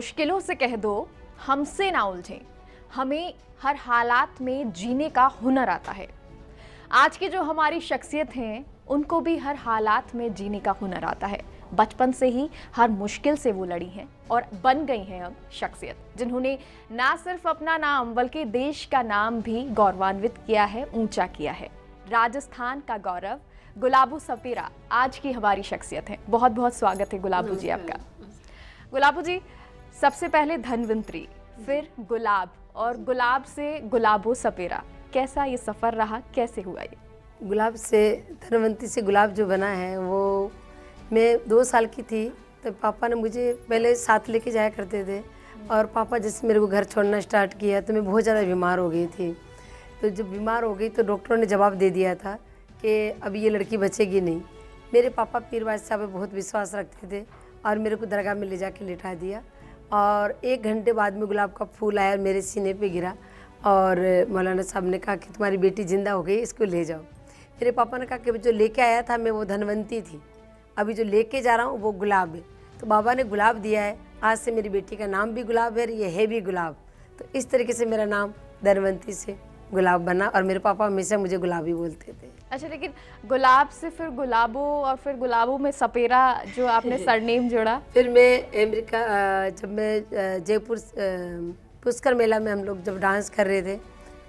मुश्किलों से कह दो हमसे ना उलझें, हमें हर हालात में जीने का हुनर आता है। आज की जो हमारी शख्सियत हैं उनको भी हर हालात में जीने का हुनर आता है। बचपन से ही हर मुश्किल से वो लड़ी हैं और बन गई हैं अब शख्सियत, जिन्होंने ना सिर्फ अपना नाम बल्कि देश का नाम भी गौरवान्वित किया है, ऊंचा किया है। राजस्थान का गौरव गुलाबो सपेरा आज की हमारी शख्सियत है। बहुत बहुत स्वागत है गुलाबो जी आपका। गुलाबो जी, सबसे पहले धनवंतरी, फिर गुलाब और गुलाब से गुलाबो सपेरा, कैसा ये सफ़र रहा, कैसे हुआ ये? गुलाब से धनवंती से गुलाब जो बना है वो मैं 2 साल की थी तो पापा ने मुझे पहले साथ लेके जाया करते थे। और पापा जैसे मेरे को घर छोड़ना स्टार्ट किया तो मैं बहुत ज़्यादा बीमार हो गई थी। तो जब बीमार हो गई तो डॉक्टरों ने जवाब दे दिया था कि अब ये लड़की बचेगी नहीं। मेरे पापा पीरवाज साहब पे बहुत विश्वास रखते थे और मेरे को दरगाह में ले जाके लिटा दिया। और 1 घंटे बाद में गुलाब का फूल आया और मेरे सीने पे गिरा और मौलाना साहब ने कहा कि तुम्हारी बेटी ज़िंदा हो गई, इसको ले जाओ। मेरे पापा ने कहा कि जो लेके आया था मैं वो धनवंती थी, अभी जो लेके जा रहा हूँ वो गुलाब है। तो बाबा ने गुलाब दिया है, आज से मेरी बेटी का नाम भी गुलाब है, ये है भी गुलाब। तो इस तरीके से मेरा नाम धनवंती से गुलाब बना और मेरे पापा हमेशा मुझे गुलाबी बोलते थे। अच्छा, लेकिन गुलाब से फिर गुलाबो और फिर गुलाबो में सपेरा जो आपने सरनेम जोड़ा? फिर मैं अमेरिका जब मैं जयपुर पुष्कर मेला में हम लोग जब डांस कर रहे थे,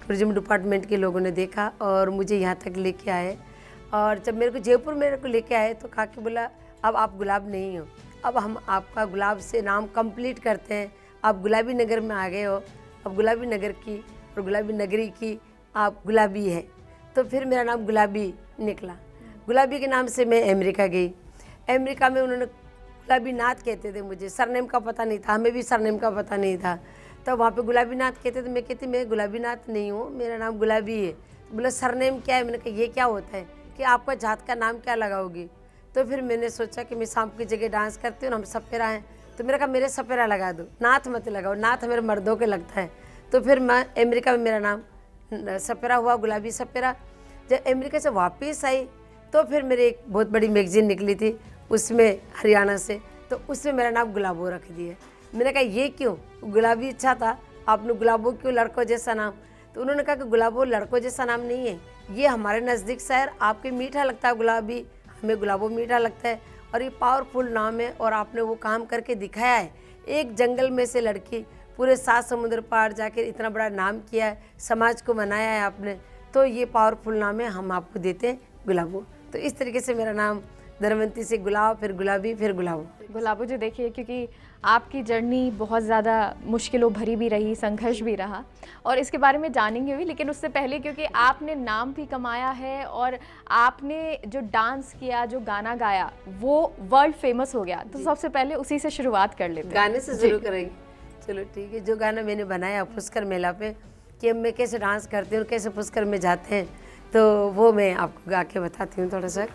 टूरिज्म डिपार्टमेंट के लोगों ने देखा और मुझे यहाँ तक लेके आए। और जब मेरे को जयपुर मेरे को लेके आए तो कहा कि बोला अब आप गुलाब नहीं हो, अब हम आपका गुलाब से नाम कंप्लीट करते हैं, आप गुलाबी नगर में आ गए हो, अब गुलाबी नगर की और गुलाबी नगरी की आप गुलाबी है। तो फिर मेरा नाम गुलाबी निकला। गुलाबी के नाम से मैं अमेरिका गई। अमेरिका में उन्होंने गुलाबी नाथ कहते थे, मुझे सरनेम का पता नहीं था, हमें भी सरनेम का पता नहीं था। तो वहाँ पे गुलाबी नाथ कहते थे, मैं कहती मैं गुलाबी नाथ नहीं हूँ, मेरा नाम गुलाबी है। तो बोला सरनेम क्या है? मैंने कहा ये क्या होता है कि आपका जात का नाम क्या लगाओगी? तो फिर मैंने सोचा कि मैं शाम की जगह डांस करती हूँ, हम सपेरा हैं, तो मेरा कहा मेरे सपेरा लगा दो, नाथ मत लगाओ, नाथ मेरे मर्दों के लगता है। तो फिर मैं अमेरिका में मेरा नाम सपेरा हुआ, गुलाबी सपेरा। जब अमेरिका से वापस आई तो फिर मेरी एक बहुत बड़ी मैगजीन निकली थी उसमें हरियाणा से, तो उसमें मेरा नाम गुलाबो रख दिया। मैंने कहा ये क्यों? गुलाबी अच्छा था, आपने गुलाबो क्यों, लड़कों जैसा नाम? तो उन्होंने कहा कि गुलाबो लड़कों जैसा नाम नहीं है, ये हमारे नज़दीक शहर आपके मीठा लगता है गुलाबी, हमें गुलाबो मीठा लगता है और ये पावरफुल नाम है और आपने वो काम करके दिखाया है। एक जंगल में से लड़की पूरे 7 समुद्र पार जाकर इतना बड़ा नाम किया है, समाज को मनाया है आपने, तो ये पावरफुल नाम है, हम आपको देते हैं गुलाबो। तो इस तरीके से मेरा नाम धनवंती से गुलाब, फिर गुलाबी, फिर गुलाबो। गुलाबो जी, देखिए क्योंकि आपकी जर्नी बहुत ज़्यादा मुश्किलों भरी भी रही, संघर्ष भी रहा और इसके बारे में जानेंगे भी, लेकिन उससे पहले क्योंकि आपने नाम भी कमाया है और आपने जो डांस किया, जो गाना गाया वो वर्ल्ड फेमस हो गया, तो सबसे पहले उसी से शुरुआत कर लेते हैं। गाने से शुरू करेंगे, चलो ठीक है। जो गाना मैंने बनाया पुष्कर मेला पे कि मैं कैसे डांस करती हूँ, कैसे पुष्कर में जाते हैं, तो वो मैं आपको गा के बताती हूँ थोड़ा सा।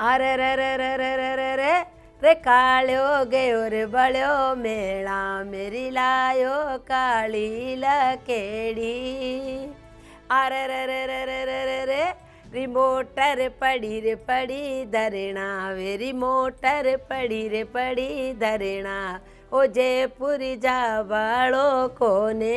अरे रे रे रे रे रे रे रे रे कालो गयो रे बड़ो मेला मेरी लायो काली लकेड़ी। अरे रे रे रे रे रे रे रे रिमोटर पड़ी रे पड़ी धरना वे रिमोटर पड़ी रे पड़ी धरना ओ जयपुर जा बाड़ो कोने।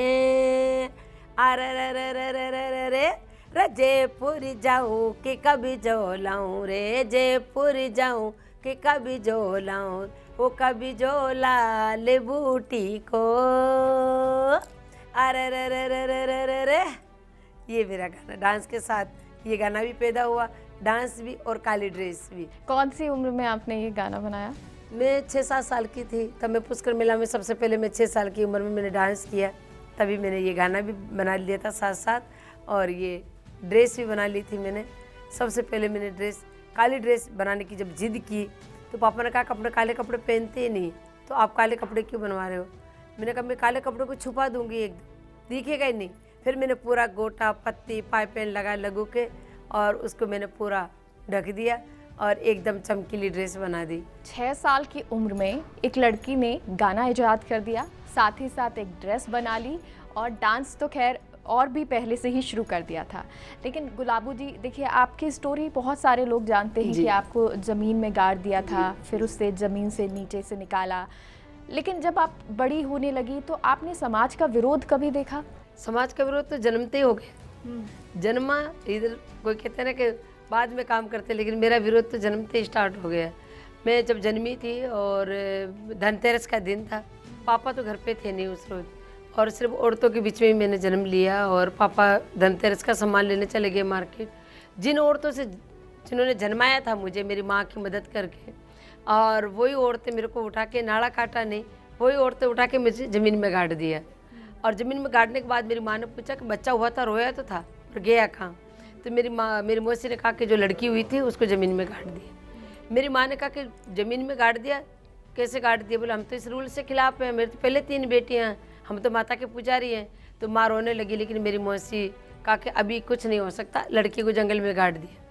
अरे रे रे रे रे रे रे रे रे जयपुर जाऊँ कि कभी जो लाऊं रे, जयपुर जाऊँ कि कभी जो लाऊं, वो कभी जो लाल बूटी को। अरे रे रे रे रे रे रे रे ये मेरा गाना, डांस के साथ ये गाना भी पैदा हुआ, डांस भी और काली ड्रेस भी। कौन सी उम्र में आपने ये गाना बनाया? मैं 6-7 साल की थी तब मैं पुष्कर मेला में सबसे पहले मैं 6 साल की उम्र में मैंने डांस किया, तभी मैंने ये गाना भी बना लिया था साथ साथ, और ये ड्रेस भी बना ली थी मैंने। सबसे पहले मैंने ड्रेस, काली ड्रेस बनाने की जब जिद की तो पापा ने कहा कपड़े काले कपड़े पहनते ही नहीं, तो आप काले कपड़े क्यों बनवा रहे हो? मैंने कहा मैं काले कपड़े को छुपा दूंगी, एकदम दिखेगा ही नहीं। फिर मैंने पूरा गोटा पत्ती पाइपेन लगा लगू के और उसको मैंने पूरा ढक दिया और एकदम चमकीली ड्रेस बना दी। 6 साल की उम्र में एक लड़की ने गाना इजाद कर दिया, साथ ही साथ एक ड्रेस बना ली और डांस तो खैर और भी पहले से ही शुरू कर दिया था। लेकिन गुलाबो जी देखिए, आपकी स्टोरी बहुत सारे लोग जानते हैं कि आपको ज़मीन में गाड़ दिया था, फिर उससे ज़मीन से नीचे से निकाला, लेकिन जब आप बड़ी होने लगी तो आपने समाज का विरोध कभी देखा? समाज का विरोध तो जन्मते ही हो गया। जन्मा इधर कोई कहते हैं ना कि बाद में काम करते, लेकिन मेरा विरोध तो जन्मते ही स्टार्ट हो गया। मैं जब जन्मी थी और धनतेरस का दिन था, पापा तो घर पे थे नहीं उस रोज़, और सिर्फ औरतों के बीच में ही मैंने जन्म लिया। और पापा धनतेरस का सामान लेने चले गए मार्केट। जिन औरतों से जिन्होंने जन्माया था मुझे, मेरी माँ की मदद करके, और वही औरतें मेरे को उठा के, नाड़ा काटा नहीं, वही औरतें उठा के मुझे ज़मीन में गाड़ दिया। और ज़मीन में गाड़ने के बाद मेरी माँ ने पूछा कि बच्चा हुआ था, रोया तो था, और गया कहाँ? तो मेरी मौसी ने कहा कि जो लड़की हुई थी उसको ज़मीन में गाड़ दिया। मेरी माँ ने कहा कि ज़मीन में गाड़ दिया, कैसे गाड़ दिया? बोले हम तो इस रूल से खिलाफ हैं, मेरे तो पहले 3 बेटियाँ हैं, हम तो माता के पुजारी हैं। तो माँ रोने लगी, लेकिन मेरी मौसी कहा कि अभी कुछ नहीं हो सकता, लड़की को जंगल में गाड़ दिया।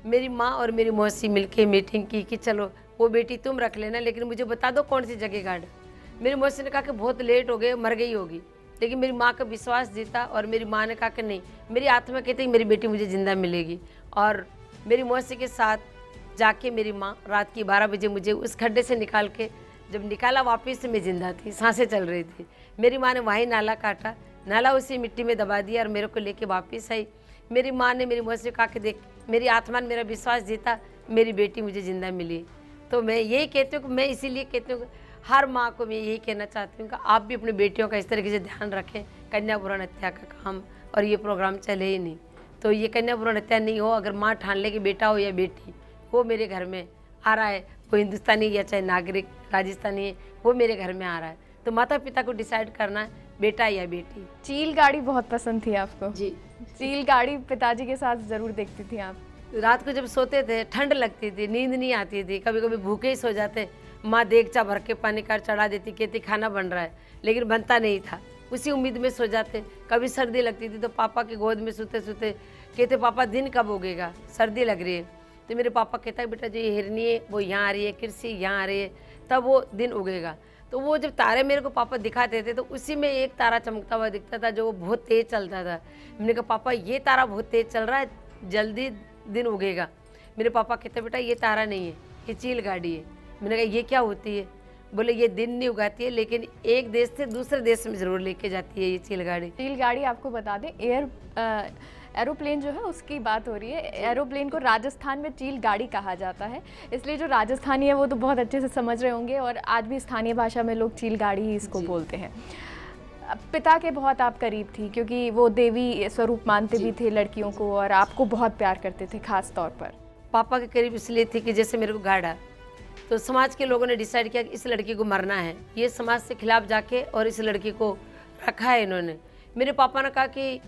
मेरी माँ और मेरी मौसी मिलके मीटिंग की कि चलो वो बेटी तुम रख लेना, लेकिन मुझे बता दो कौन सी जगह गाड़। मेरी मौसी ने कहा कि बहुत लेट हो गए, मर गई होगी। लेकिन मेरी माँ का विश्वास जीता, और मेरी माँ ने कहा कि नहीं, मेरी आत्मा कहती है मेरी बेटी मुझे ज़िंदा मिलेगी। और मेरी मौसी के साथ जाके मेरी माँ रात की 12 बजे मुझे उस खड्डे से निकाल के, जब निकाला वापस से मैं ज़िंदा थी, सांसें चल रही थी। मेरी माँ ने वहीं नाला काटा, नाला उसी मिट्टी में दबा दिया और मेरे को लेके वापस आई। मेरी माँ ने मेरी मौसी को कहा कि देख, मेरी आत्मा ने मेरा विश्वास जीता, मेरी बेटी मुझे ज़िंदा मिली। तो मैं यही कहती हूँ कि मैं इसीलिए कहती हूँ, हर माँ को मैं यही कहना चाहती हूँ कि आप भी अपनी बेटियों का इस तरीके से ध्यान रखें। कन्या भ्रूण हत्या का काम और ये प्रोग्राम चले ही नहीं, तो ये कन्या भ्रूण हत्या नहीं हो। अगर माँ ठान ले कि बेटा हो या बेटी, वो मेरे घर में आ रहा है, वो हिंदुस्तानी या चाहे नागरिक राजस्थानी है, वो मेरे घर में आ रहा है, तो माता पिता को डिसाइड करना है बेटा या बेटी। चील गाड़ी बहुत पसंद थी आपको? जी, चील गाड़ी पिताजी के साथ ज़रूर देखती थी आप? रात को जब सोते थे ठंड लगती थी, नींद नहीं आती थी, कभी कभी भूखे ही सो जाते। माँ देगचा भर के पानी का चढ़ा देती, कहती खाना बन रहा है, लेकिन बनता नहीं था, उसी उम्मीद में सो जाते। कभी सर्दी लगती थी तो पापा की गोद में सोते सोते कहते पापा दिन कब उगेगा, सर्दी लग रही है। तो मेरे पापा कहता है बेटा जो ये हिरनी है वो यहाँ आ रही है, कृषि यहाँ आ रही है, तब वो दिन उगेगा। तो वो जब तारे मेरे को पापा दिखाते थे तो उसी में एक तारा चमकता हुआ दिखता था जो वो बहुत तेज़ चलता था। मैंने कहा पापा ये तारा बहुत तेज़ चल रहा है, जल्दी दिन उगेगा। मेरे पापा कहते बेटा ये तारा नहीं है, ये चील गाड़ी है। मैंने कहा ये क्या होती है? बोले ये दिन नहीं उगाती है, लेकिन एक देश से दूसरे देश में ज़रूर लेके जाती है ये चील गाड़ी। चील गाड़ी आपको बता दें, एरोप्लेन जो है उसकी बात हो रही है। एरोप्लेन को राजस्थान में चील गाड़ी कहा जाता है, इसलिए जो राजस्थानी है वो तो बहुत अच्छे से समझ रहे होंगे, और आज भी स्थानीय भाषा में लोग चील गाड़ी ही इसको बोलते हैं। पिता के बहुत आप करीब थी, क्योंकि वो देवी स्वरूप मानते भी थे लड़कियों को, और आपको बहुत प्यार करते थे खास तौर पर। पापा के करीब इसलिए थी कि जैसे मेरे को गाड़ा, तो समाज के लोगों ने डिसाइड किया कि इस लड़की को मरना है, ये समाज से खिलाफ जाके और इस लड़की को रखा है इन्होंने। मेरे पापा ने कहा कि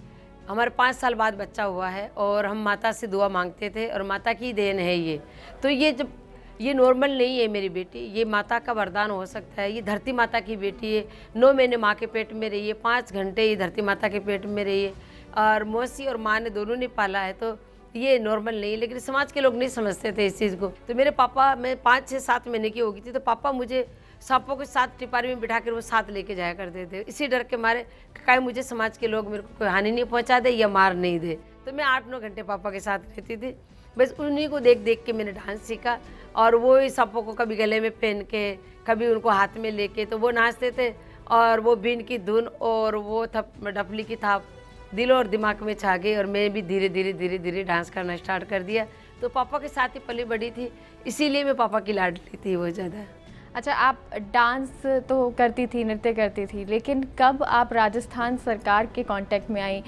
हमारे 5 साल बाद बच्चा हुआ है और हम माता से दुआ मांगते थे और माता की देन है ये, तो ये जब ये नॉर्मल नहीं है मेरी बेटी, ये माता का वरदान हो सकता है। ये धरती माता की बेटी है, 9 महीने माँ के पेट में रही है, 5 घंटे ये धरती माता के पेट में रही है, और मौसी और माँ ने दोनों ने पाला है, तो ये नॉर्मल नहीं है। लेकिन समाज के लोग नहीं समझते थे इस चीज़ को। तो मेरे पापा, मैं 5, 6, 7 महीने की हो गई थी, तो पापा मुझे सांपों को 7 टिपारी में बिठा कर वो 7 लेके जाया करते थे, इसी डर के मारे कहीं मुझे समाज के लोग मेरे को कोई हानि नहीं पहुंचा दे या मार नहीं दे। तो मैं 8-9 घंटे पापा के साथ रहती थी, बस उन्हीं को देख देख के मैंने डांस सीखा। और वो ही सांपों को कभी गले में पहन के, कभी उनको हाथ में लेके, तो वो नाचते थे, और वो बीन की धुन और वो डफली की थाप दिल और दिमाग में छा गई, और मैं भी धीरे धीरे डांस करना स्टार्ट कर दिया। तो पापा के साथ ही पली बड़ी थी, इसीलिए मैं पापा की लाडली थी वो ज़्यादा। अच्छा, आप डांस तो करती थी, नृत्य करती थी, लेकिन कब आप राजस्थान सरकार के कांटेक्ट में आई,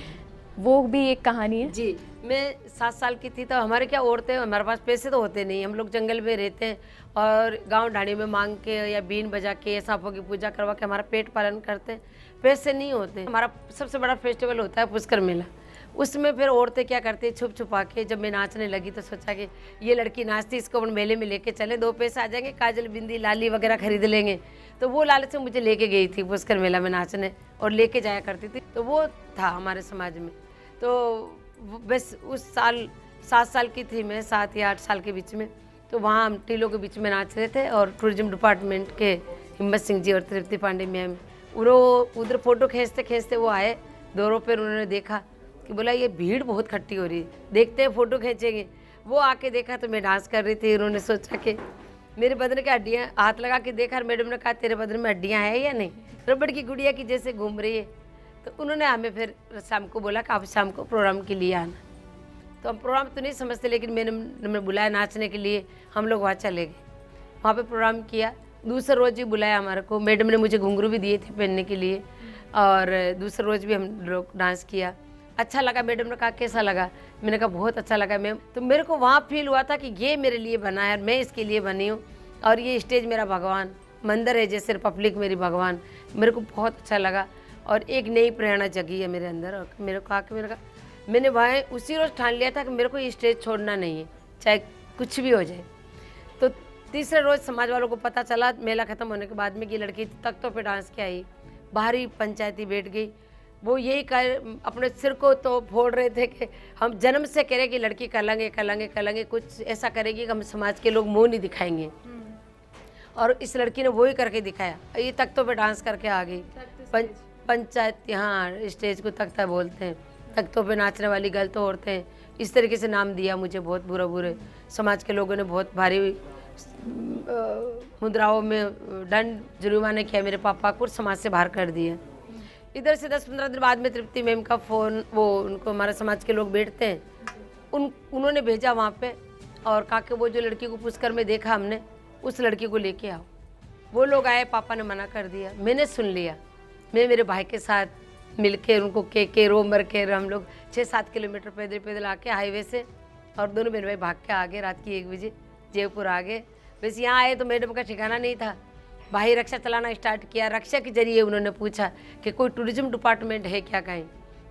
वो भी एक कहानी है। जी, मैं 7 साल की थी, तो हमारे क्या औरतें, हमारे पास पैसे तो होते नहीं, हम लोग जंगल में रहते हैं और गांव ढाणी में मांग के या बीन बजा के सांपों की पूजा करवा के हमारा पेट पालन करते हैं, पैसे नहीं होते। हमारा सबसे बड़ा फेस्टिवल होता है पुष्कर मेला, उसमें फिर औरतें क्या करती है, छुप छुपा के, जब मैं नाचने लगी तो सोचा कि ये लड़की नाचती, इसको अपन मेले में लेके चले, 2 पैसे आ जाएंगे, काजल बिंदी लाली वगैरह खरीद लेंगे। तो वो लालच से मुझे लेके गई थी पुष्कर मेला में नाचने, और लेके जाया करती थी। तो वो था हमारे समाज में। तो बस उस साल 7 साल की थी मैं, 7 या 8 साल के बीच में, तो वहाँ हम टीलों के बीच में नाच रहे थे, और टूरिज्म डिपार्टमेंट के हिम्मत सिंह जी और तृप्ति पांडे मैम उधर फोटो खींचते खींचते वो आए दौरों पर। उन्होंने देखा कि बोला ये भीड़ बहुत खट्टी हो रही है, देखते हैं फ़ोटो खींचेंगे। वो आके देखा तो मैं डांस कर रही थी, उन्होंने सोचा कि मेरे बदन की हड्डियाँ हाथ लगा के देखा और मैडम ने कहा तेरे बदन में हड्डियाँ हैं या नहीं, रबड़ की गुड़िया की जैसे घूम रही है। तो उन्होंने हमें फिर शाम को बोला कि आप शाम को प्रोग्राम के लिए आना। तो हम प्रोग्राम तो नहीं समझते, लेकिन मैंने बुलाया नाचने के लिए, हम लोग वहाँ चले गए, वहाँ पे प्रोग्राम किया। दूसरे रोज़ भी बुलाया हमारे को, मैडम ने मुझे घुंघरू भी दिए थे पहनने के लिए, और दूसरे रोज़ भी हम लोग डांस किया। अच्छा लगा। मैडम ने कहा कैसा लगा, मैंने कहा बहुत अच्छा लगा मैम। तो मेरे को वहाँ फील हुआ था कि ये मेरे लिए बना है, मैं इसके लिए बनी हूँ, और ये स्टेज मेरा भगवान, मंदिर है जैसे रिपब्लिक मेरी भगवान। मेरे को बहुत अच्छा लगा और एक नई प्रेरणा जगी है मेरे अंदर। और मेरे को आके मैंने वहाँ उसी रोज़ ठान लिया था कि मेरे को ये स्टेज छोड़ना नहीं है, चाहे कुछ भी हो जाए। तो तीसरे रोज़ समाज वालों को पता चला, मेला ख़त्म होने के बाद में कि लड़की तख्तों पे डांस के आई, बाहरी पंचायती बैठ गई। वो यही कर अपने सिर को तो फोड़ रहे थे कि हम जन्म से कह रहे कि लड़की करेंगे करेंगे करेंगे, कुछ ऐसा करेगी कि हम समाज के लोग मुँह नहीं दिखाएंगे। और इस लड़की ने वही करके दिखाया, ये तख्तों पे डांस करके आ गई। पंचायत, हाँ स्टेज को तख्ता बोलते हैं, तख्तों पे नाचने वाली गलत औरतें, इस तरीके से नाम दिया मुझे। बहुत बुरे समाज के लोगों ने बहुत भारी मुद्राओं में दंड जुर्माने किया मेरे पापा को, समाज से बाहर कर दिया। इधर से 10-15 दिन बाद में तृप्ति मैम का फ़ोन, वो उनको हमारे समाज के लोग बैठते हैं, उन्होंने भेजा वहाँ पे और कहा कि वो जो लड़की को पुष्कर में देखा हमने, उस लड़की को लेके आओ। वो लोग आए, पापा ने मना कर दिया, मैंने सुन लिया। मैं मेरे भाई के साथ मिलके उनको के रो मर के हम लोग 6-7 किलोमीटर पैदल पैदल आके हाईवे से, और दोनों बहन भाई भाग के आ गए। रात की 1 बजे जयपुर आ गए। वैसे यहाँ आए तो मैडम का ठिकाना नहीं था, भाई रक्षा चलाना स्टार्ट किया। रक्षा के जरिए उन्होंने पूछा कि कोई टूरिज्म डिपार्टमेंट है क्या कहीं,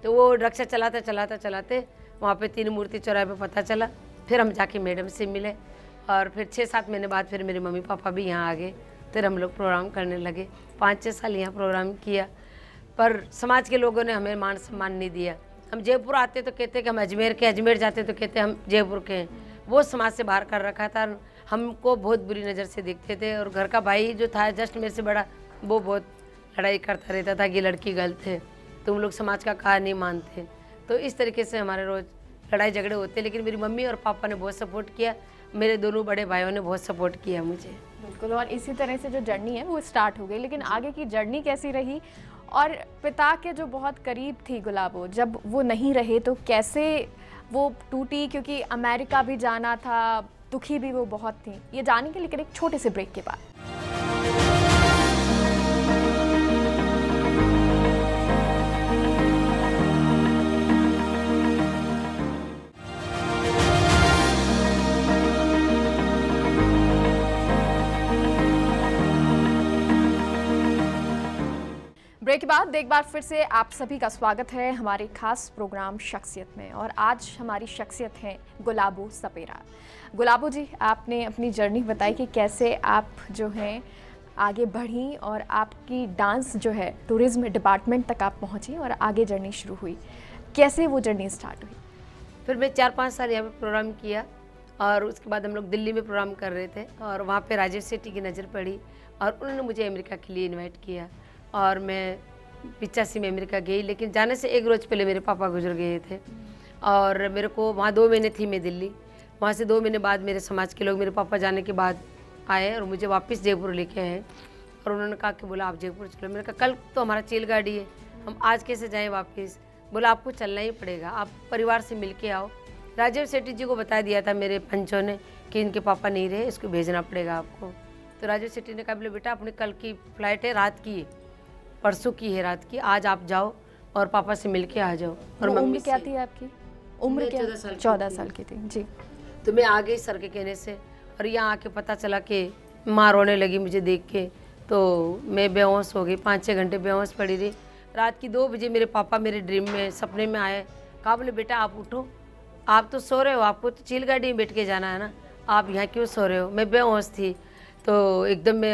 तो वो रक्षा चलाते चलाते चलाते वहाँ पे 3 मूर्ति चौराहे पे पता चला। फिर हम जाके मैडम से मिले, और फिर 6-7 महीने बाद फिर मेरे मम्मी पापा भी यहाँ आ गए। फिर हम लोग प्रोग्राम करने लगे। 5-6 साल यहाँ प्रोग्राम किया, पर समाज के लोगों ने हमें मान सम्मान नहीं दिया। हम जयपुर आते तो कहते कि हम अजमेर के, अजमेर जाते तो कहते हम जयपुर के हैं। वो समाज से बाहर कर रखा था, हमको बहुत बुरी नज़र से देखते थे। और घर का भाई जो था जस्ट मेरे से बड़ा, वो बहुत लड़ाई करता रहता था कि लड़की गलत है, तुम लोग समाज का कहा नहीं मानते। तो इस तरीके से हमारे रोज़ लड़ाई झगड़े होते, लेकिन मेरी मम्मी और पापा ने बहुत सपोर्ट किया, मेरे दोनों बड़े भाइयों ने बहुत सपोर्ट किया मुझे। बिल्कुल, और इसी तरह से जो जर्नी है वो स्टार्ट हो गई। लेकिन आगे की जर्नी कैसी रही, और पिता के जो बहुत करीब थी गुलाबो, जब वो नहीं रहे तो कैसे वो टूटी, क्योंकि अमेरिका भी जाना था, दुखी भी वो बहुत थी, ये जानने के लिए एक छोटे से ब्रेक के बाद। ब्रेक के बाद एक बार फिर से आप सभी का स्वागत है हमारे खास प्रोग्राम शख्सियत में। और आज हमारी शख्सियत है गुलाबो सपेरा। गुलाबो जी, आपने अपनी जर्नी बताई कि कैसे आप जो हैं आगे बढ़ी और आपकी डांस जो है टूरिज्म डिपार्टमेंट तक आप पहुंची और आगे जर्नी शुरू हुई। कैसे वो जर्नी स्टार्ट हुई? फिर मैं 4-5 साल यहाँ पे प्रोग्राम किया, और उसके बाद हम लोग दिल्ली में प्रोग्राम कर रहे थे, और वहाँ पे राजेश सेठी की नज़र पड़ी और उन्होंने मुझे अमेरिका के लिए इन्वाइट किया। और मैं 85 में अमेरिका गई, लेकिन जाने से 1 रोज़ पहले मेरे पापा गुजर गए थे, और मेरे को वहाँ 2 महीने थी मैं दिल्ली। वहाँ से 2 महीने बाद मेरे समाज के लोग मेरे पापा जाने के बाद आए और मुझे वापस जयपुर लेके आए, और उन्होंने कहा कि बोला आप जयपुर चलो। मैंने कहा कल तो हमारा चेल गाड़ी है, हम आज कैसे जाएँ वापस? बोला आपको चलना ही पड़ेगा, आप परिवार से मिल के आओ। राजीव सेठी जी को बता दिया था मेरे पंचों ने कि इनके पापा नहीं रहे, इसको भेजना पड़ेगा आपको। तो राजीव सेठी ने कहा बोले बेटा अपने कल की फ़्लाइट है, रात की है, परसों की है रात की, आज आप जाओ और पापा से मिल के आ जाओ। और उम्र क्या थी आपकी? उम्र क्या? 14 साल की थी जी। तो मैं आ गई सर के कहने से, और यहाँ आके पता चला कि माँ रोने लगी मुझे देख के, तो मैं बेहोश हो गई। 5-6 घंटे बेहोश पड़ी रही। रात की 2 बजे मेरे पापा मेरे ड्रीम में, सपने में आए। कहा बोले बेटा आप उठो, आप तो सो रहे हो, आपको तो चील गाड़ी में बैठ के जाना है ना, आप यहाँ क्यों सो रहे हो? मैं बेहोश थी। तो एकदम मैं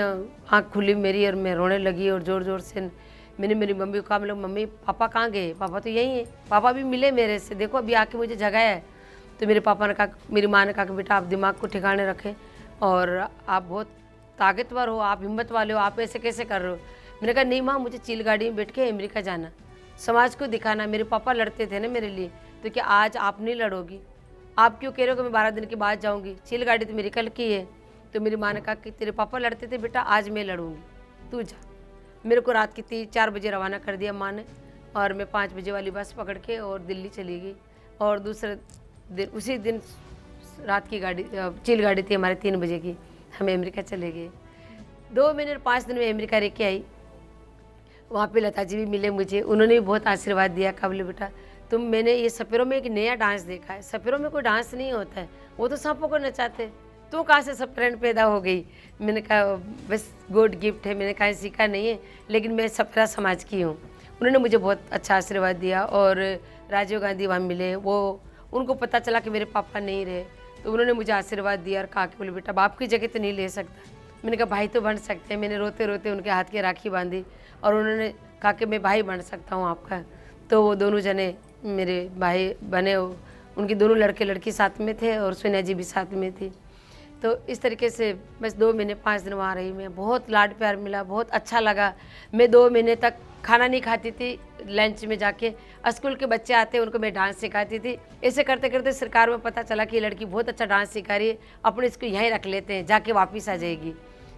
आँख खुली मेरी और मैं रोने लगी, और ज़ोर ज़ोर से मैंने मेरी मम्मी को कहा, मतलब मम्मी पापा कहाँ गए? पापा तो यहीं है। पापा भी मिले मेरे से, देखो अभी आके मुझे जगाया है। तो मेरे पापा ने कहा, मेरी माँ ने कहा कि बेटा आप दिमाग को ठिकाने रखें, और आप बहुत ताकतवर हो, आप हिम्मत वाले हो, आप ऐसे कैसे कर रहे हो? मैंने कहा नहीं माँ, मुझे चील गाड़ी में बैठ के अमेरिका जाना, समाज को दिखाना। मेरे पापा लड़ते थे ना मेरे लिए, तो क्या आज आप नहीं लड़ोगी? आप क्यों कह रहे हो कि मैं 12 दिन के बाद जाऊँगी? चील गाड़ी तो मेरी कल की है। तो मेरी माँ ने कहा कि तेरे पापा लड़ते थे बेटा, आज मैं लड़ूंगी, तू जा। मेरे को रात की 4 बजे रवाना कर दिया माँ ने, और मैं 5 बजे वाली बस पकड़ के और दिल्ली चली गई। और दूसरे दिन, उसी दिन रात की गाड़ी, चिल गाड़ी थी हमारे 3 बजे की, हम अमेरिका चले गए। 2 महीने और 5 दिन में अमेरिका रह के आई। वहाँ पे लता जी भी मिले मुझे, उन्होंने भी बहुत आशीर्वाद दिया। कहा बोले बेटा मैंने ये सपेरों में एक नया डांस देखा है, सपेरों में कोई डांस नहीं होता है, वो तो सांपों को नचाते, तो कहाँ से सपेरन पैदा हो गई। मैंने कहा बस गॉड गिफ्ट है, मैंने कहा सीखा नहीं है, लेकिन मैं सपेरा समाज की हूँ। उन्होंने मुझे बहुत अच्छा आशीर्वाद दिया। और राजीव गांधी वहाँ मिले, वो उनको पता चला कि मेरे पापा नहीं रहे, तो उन्होंने मुझे आशीर्वाद दिया और कहा कि बोले बेटा बाप की जगह तो नहीं ले सकता। मैंने कहा भाई तो बन सकते हैं। मैंने रोते रोते उनके हाथ की राखी बांधी और उन्होंने कहा कि मैं भाई बन सकता हूँ आपका। तो वो दोनों जने मेरे भाई बने। उनके दोनों लड़के लड़की साथ में थे और सोनिया जी भी साथ में थी। तो इस तरीके से बस 2 महीने 5 दिन वहाँ रही मैं। बहुत लाड प्यार मिला, बहुत अच्छा लगा। मैं 2 महीने तक खाना नहीं खाती थी, लंच में जाके स्कूल के बच्चे आते उनको मैं डांस सिखाती थी। ऐसे करते करते सरकार में पता चला कि ये लड़की बहुत अच्छा डांस सिखा रही है, अपने इसको यहीं रख लेते हैं, जाके वापस आ जाएगी।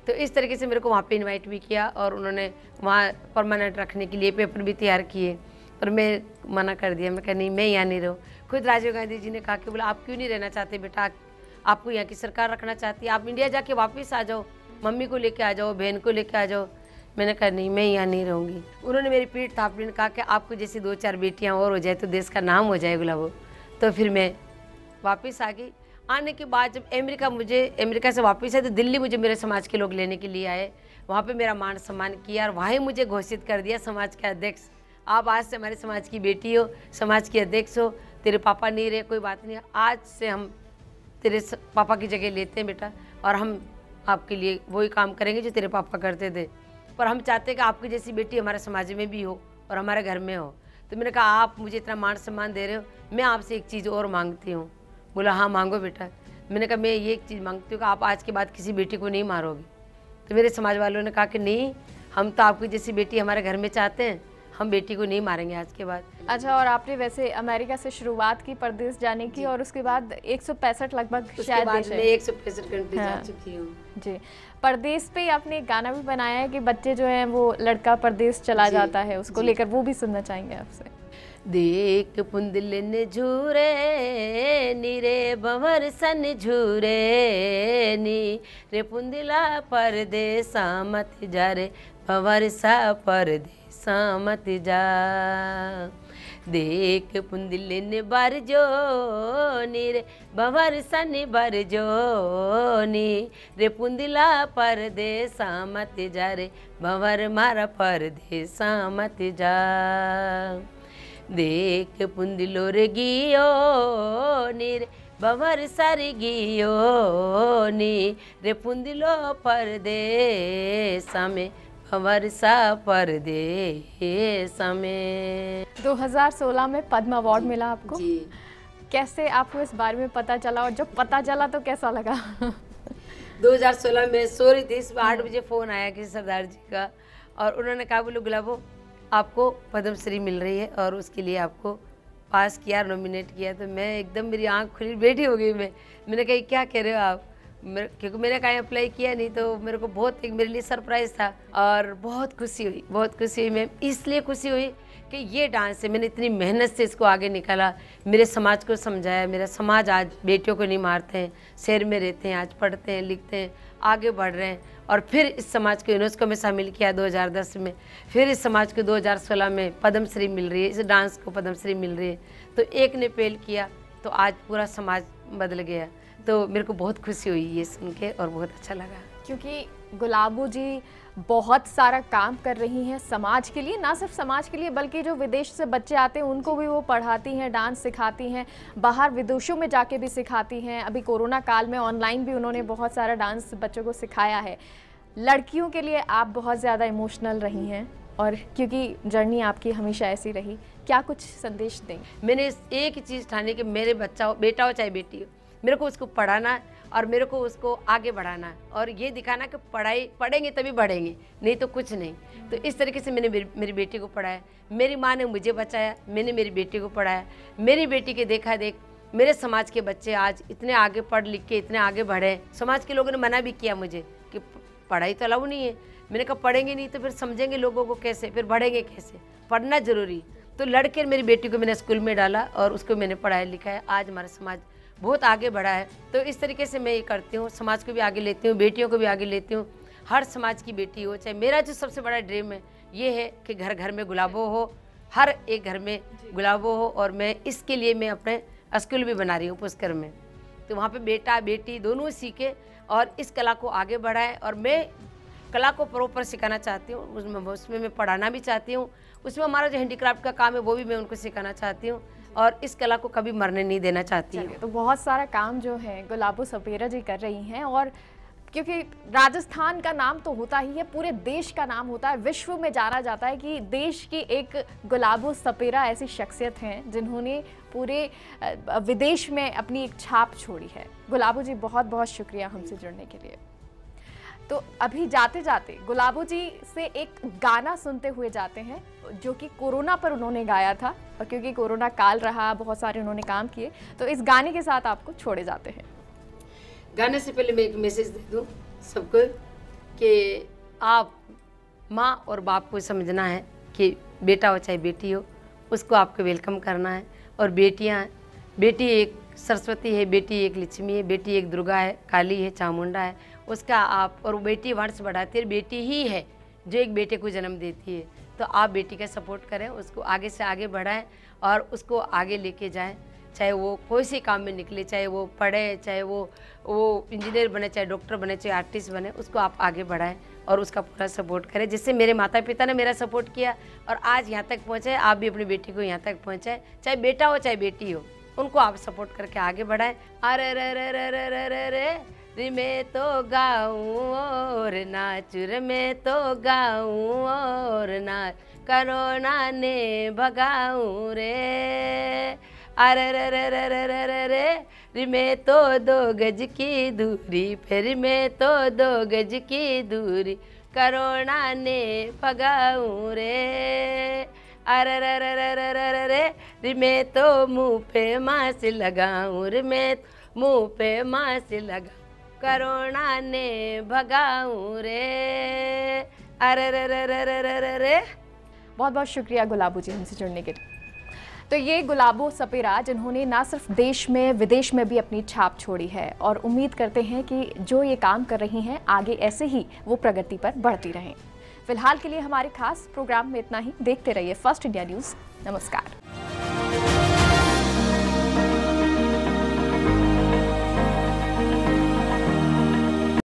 तो इस तरीके से मेरे को वहाँ पे इनवाइट भी किया और उन्होंने वहाँ परमानेंट रखने के लिए पेपर भी तैयार किए, पर मैं मना कर दिया। मैं कहा नहीं, मैं यहाँ नहीं रहूँ। खुद राजीव गांधी जी ने कहा कि बोला आप क्यों नहीं रहना चाहते बेटा, आपको यहाँ की सरकार रखना चाहती है, आप इंडिया जाके वापस आ जाओ, मम्मी को लेके आ जाओ, बहन को लेके आ जाओ। मैंने कहा नहीं, मैं यहाँ नहीं रहूँगी। उन्होंने मेरी पीठ थापड़ी ने कहा कि आपको जैसी 2-4 बेटियाँ और हो जाए तो देश का नाम हो जाए गुलाबो। तो फिर मैं वापस आ गई। आने के बाद जब अमेरिका से वापस आए तो दिल्ली मुझे मेरे समाज के लोग लेने के लिए आए। वहाँ पे मेरा मान सम्मान किया और वहीं मुझे घोषित कर दिया समाज के अध्यक्ष। आप आज से हमारे समाज की बेटी हो, समाज की अध्यक्ष हो, तेरे पापा नहीं रहे कोई बात नहीं, आज से हम तेरे पापा की जगह लेते हैं बेटा, और हम आपके लिए वही काम करेंगे जो तेरे पापा करते थे, पर हम चाहते हैं कि आपकी जैसी बेटी हमारे समाज में भी हो और हमारे घर में हो। तो मैंने कहा आप मुझे इतना मान सम्मान दे रहे हो, मैं आपसे एक चीज़ और मांगती हूँ। बोला हाँ मांगो बेटा। मैंने कहा मैं ये एक चीज़ मांगती हूँ कि आप आज के बाद किसी बेटी को नहीं मारोगी। तो मेरे समाज वालों ने कहा कि नहीं, हम तो आपकी जैसी बेटी हमारे घर में चाहते हैं, हम बेटी को नहीं मारेंगे आज के बाद। अच्छा, और आपने वैसे अमेरिका से शुरुआत की परदेश जाने की, और उसके बाद 165 लगभग शायद देश है। मैं 165 कंट्री जा चुकी हूँ जी। परदेश पे आपने एक गाना भी बनाया है कि बच्चे जो हैं वो लड़का परदेश चला जाता है, उसको लेकर वो भी सुनना चाहेंगे आपसे। देख पुंदलन झूरे नीरे बवर सन झूरे नी रे पुंदला परदेसा मत जा रे बवर सा परदेसा मत जा। देख पुंदलन बर जो नीरे बवर सन बर जो नी रे पुंदला परदेसा मत जा रे बवर मारा परदेसा मत जा। देख पुंदिलो रे गियो नी रे बवर सर गियो नी रे पुंदिलो परदेसा में बवर सा परदेसा में। 2016 में पद्म अवार्ड मिला आपको जी। कैसे आपको इस बारे में पता चला, और जब पता चला तो कैसा लगा? 2016 में सो रही थी, 8 बजे फ़ोन आया किसी सरदार जी का, और उन्होंने कहा बोलो गुलाबो आपको पद्मश्री मिल रही है और उसके लिए आपको पास किया, नॉमिनेट किया। तो मैं एकदम, मेरी आंख खुली बैठी हो गई। मैंने कहा क्या कह रहे हो आप, क्योंकि मैंने कहीं अप्लाई किया नहीं, तो मेरे को बहुत एक मेरे लिए सरप्राइज़ था और बहुत खुशी हुई, बहुत खुशी हुई। मैं इसलिए खुशी हुई कि ये डांस है, मैंने इतनी मेहनत से इसको आगे निकाला, मेरे समाज को समझाया। मेरा समाज आज बेटियों को नहीं मारते हैं, शहर में रहते हैं, आज पढ़ते हैं, लिखते हैं, आगे बढ़ रहे हैं। और फिर इस समाज को यूनेस्को में शामिल किया 2010 में, फिर इस समाज को 2016 में पद्मश्री मिल रही है, इस डांस को पद्मश्री मिल रही है। तो एक ने पहल किया तो आज पूरा समाज बदल गया। तो मेरे को बहुत खुशी हुई ये सुन के और बहुत अच्छा लगा, क्योंकि गुलाबो जी बहुत सारा काम कर रही हैं समाज के लिए, ना सिर्फ समाज के लिए बल्कि जो विदेश से बच्चे आते हैं उनको भी वो पढ़ाती हैं, डांस सिखाती हैं, बाहर विदेशों में जाके भी सिखाती हैं। अभी कोरोना काल में ऑनलाइन भी उन्होंने बहुत सारा डांस बच्चों को सिखाया है। लड़कियों के लिए आप बहुत ज़्यादा इमोशनल रही हैं, और क्योंकि जर्नी आपकी हमेशा ऐसी रही, क्या कुछ संदेश दें? मैंने एक ही चीज़ ठानी कि मेरे बच्चा हो, बेटा हो चाहे बेटी हो, मेरे को उसको पढ़ाना और मेरे को उसको आगे बढ़ाना और ये दिखाना कि पढ़ाई पढ़ेंगे तभी बढ़ेंगे, नहीं तो कुछ नहीं। तो इस तरीके से मैंने मेरी बेटी को पढ़ाया। मेरी माँ ने मुझे बचाया, मैंने मेरी बेटी को पढ़ाया। मेरी बेटी के देखा देख मेरे समाज के बच्चे आज इतने आगे पढ़ लिख के इतने आगे बढ़े। समाज के लोगों ने मना भी किया मुझे कि पढ़ाई तो अलाउ नहीं है। मैंने कहा पढ़ेंगे नहीं तो फिर समझेंगे लोगों को कैसे, फिर बढ़ेंगे कैसे, पढ़ना जरूरी। तो लड़के मेरी बेटी को मैंने स्कूल में डाला और उसको मैंने पढ़ाया लिखाया। आज हमारा समाज बहुत आगे बढ़ा है। तो इस तरीके से मैं ये करती हूँ, समाज को भी आगे लेती हूँ, बेटियों को भी आगे लेती हूँ। हर समाज की बेटी हो, चाहे मेरा जो सबसे बड़ा ड्रीम है ये है कि घर घर में गुलाबो हो, हर एक घर में गुलाबो हो। और मैं इसके लिए मैं अपने स्कूल भी बना रही हूँ पुष्कर में। तो वहाँ पे बेटा बेटी दोनों सीखे और इस कला को आगे बढ़ाएं। और मैं कला को प्रॉपर सिखाना चाहती हूँ, उसमें मैं पढ़ाना भी चाहती हूँ। उसमें हमारा जो हैंडीक्राफ्ट का काम है वो भी मैं उनको सिखाना चाहती हूँ और इस कला को कभी मरने नहीं देना चाहती हूँ। तो बहुत सारा काम जो है गुलाबो सपेरा जी कर रही हैं। और क्योंकि राजस्थान का नाम तो होता ही है, पूरे देश का नाम होता है, विश्व में जाना जाता है कि देश की एक गुलाबो सपेरा ऐसी शख्सियत हैं जिन्होंने पूरे विदेश में अपनी एक छाप छोड़ी है। गुलाबो जी बहुत बहुत शुक्रिया हमसे जुड़ने के लिए। तो अभी जाते जाते गुलाबो जी से एक गाना सुनते हुए जाते हैं जो कि कोरोना पर उन्होंने गाया था। और क्योंकि कोरोना काल रहा, बहुत सारे उन्होंने काम किए, तो इस गाने के साथ आपको छोड़े जाते हैं। गाने से पहले मैं एक मैसेज दे दूं सबको कि आप माँ और बाप को समझना है कि बेटा हो चाहे बेटी हो, उसको आपको वेलकम करना है। और बेटियाँ, बेटी एक सरस्वती है, बेटी एक लक्ष्मी है, बेटी एक दुर्गा है, काली है, चामुंडा है, उसका आप, और बेटी वंश बढ़ाती है। बेटी ही है जो एक बेटे को जन्म देती है। तो आप बेटी का सपोर्ट करें, उसको आगे से आगे बढ़ाएं और उसको आगे लेके जाएं। चाहे वो कोई से काम में निकले, चाहे वो पढ़े, चाहे वो इंजीनियर बने, चाहे डॉक्टर बने, चाहे आर्टिस्ट बने, उसको आप आगे बढ़ाएं और उसका पूरा सपोर्ट करें। जिससे मेरे माता पिता ने मेरा सपोर्ट किया और आज यहाँ तक पहुँचे, आप भी अपनी बेटी को यहाँ तक पहुँचाए। चाहे बेटा हो चाहे बेटी हो, उनको आप सपोर्ट करके आगे बढ़ाएं। अरे रे रे रे रे रे रे रे रे मैं तो गाऊं और नाच, रे मैं तो गाऊं और नाच, कोरोना ने भगाऊं रे। अरे रे रे रे रे रे रे रे रे मैं तो 2 गज की दूरी, फिर मैं तो 2 गज की दूरी, कोरोना ने भगाऊं रे। अरे रे रे रे रे रे रे रे रे मैं तो मुँह पे मास्क लगाऊं, रे मैं मुँह पे मास्क लगाऊं, कोरोना ने भगाऊं रे। अरे रे रे रे रे रे रे रे। बहुत बहुत शुक्रिया गुलाबो जी हमसे जुड़ने के लिए। तो ये गुलाबो सपेरा जिन्होंने ना सिर्फ देश में विदेश में भी अपनी छाप छोड़ी है और उम्मीद करते हैं कि जो ये काम कर रही हैं आगे ऐसे ही वो प्रगति पर बढ़ती रहें। फिलहाल के लिए हमारे खास प्रोग्राम में इतना ही। देखते रहिए फर्स्ट इंडिया न्यूज़। नमस्कार।